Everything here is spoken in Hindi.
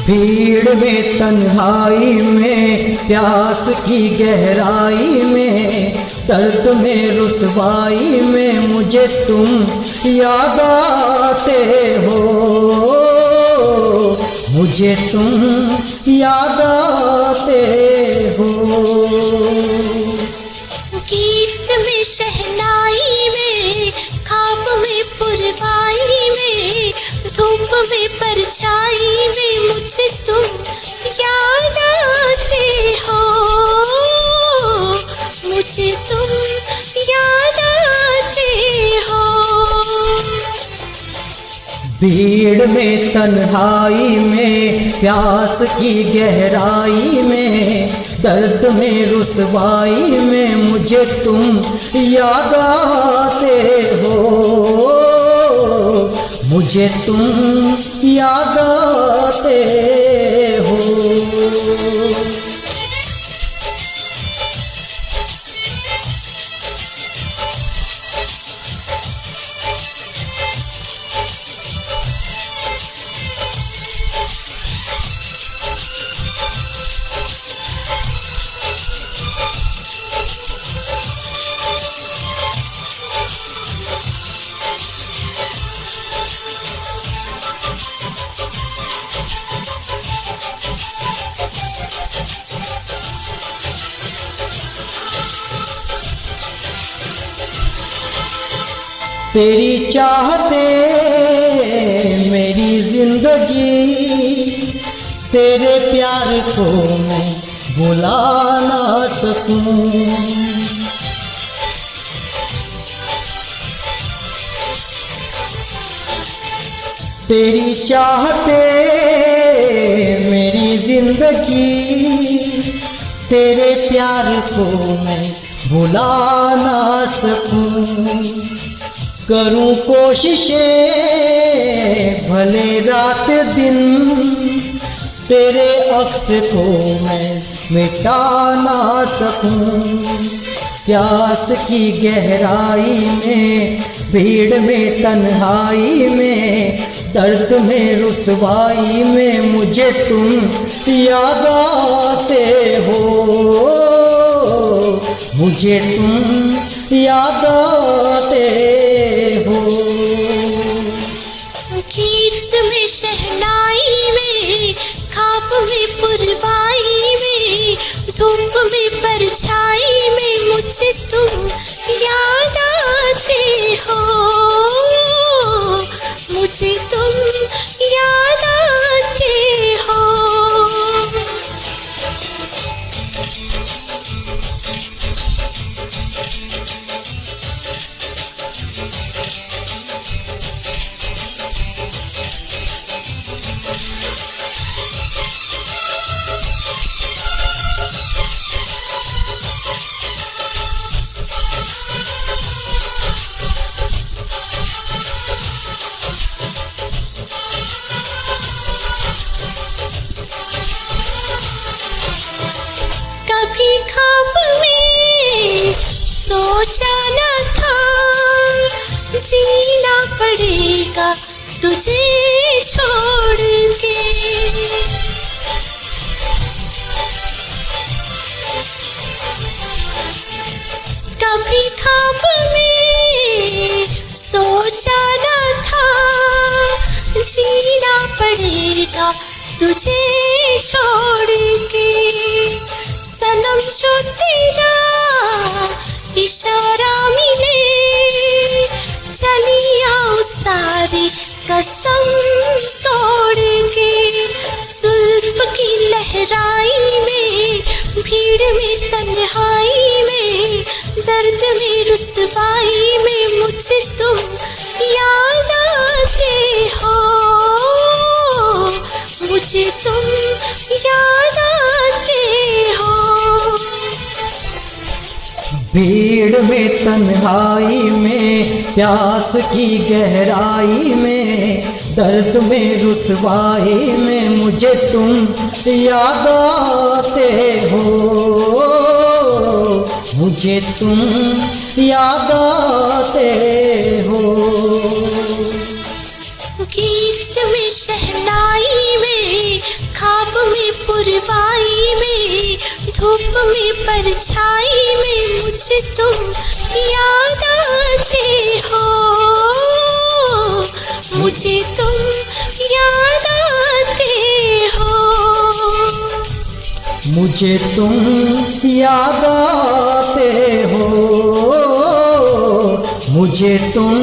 भीड़ में तन्हाई में, प्यास की गहराई में, दर्द में रुसवाई में मुझे तुम याद आते हो, मुझे तुम याद आते हो। गीत में शहनाई में, ख्वाब में पुरवाई में, धूप में परछाई में मुझे तुम याद आते हो, मुझे तुम याद आते हो। भीड़ में तन्हाई में, प्यास की गहराई में, दर्द में रुसवाई में मुझे तुम याद आते हो, मुझे तुम याद आते हो। तेरी चाहते मेरी जिंदगी, तेरे प्यार को मैं भुला ना सकूं। तेरी चाहते मेरी जिंदगी, तेरे प्यार को मैं भुला ना सकूं। करूं कोशिशें भले रात दिन, तेरे अक्स को मैं मिटा ना सकूं। प्यास की गहराई में, भीड़ में तन्हाई में, दर्द में रुसवाई में मुझे तुम याद आते हो, मुझे तुम याद आते हो। गीत में शहनाई में, ख्वाब में पुरवाई में, धूप में परछाई में मुझे तुम याद आते हो, मुझे तुम याद आते हो। कभी ख्वाब में सोचा न था, जीना पड़ेगा तुझे छोड़ के। कभी ख्वाब में सोचा न था, जीना पड़ेगा तुझे छोड़ के। सनम जो तेरा इशारा मिले, चली आओ सारी कसम तोड़ के। जुल्फ की लहराई में, भीड़ में तन्हाई में, दर्द में रुसवाई में मुझे तुम याद आते हो, मुझे तुम याद आते हो। भीड़ में तन्हाई में, प्यास की गहराई में, दर्द में रुसवाई में मुझे तुम याद आते हो, मुझे तुम याद आते हो। गीत में शहनाई में, ख्वाब में पुरवाई में, धूप में परछाई में मुझे तुम याद आते हो, मुझे तुम याद आते हो। मुझे तुम याद आते हो, मुझे तुम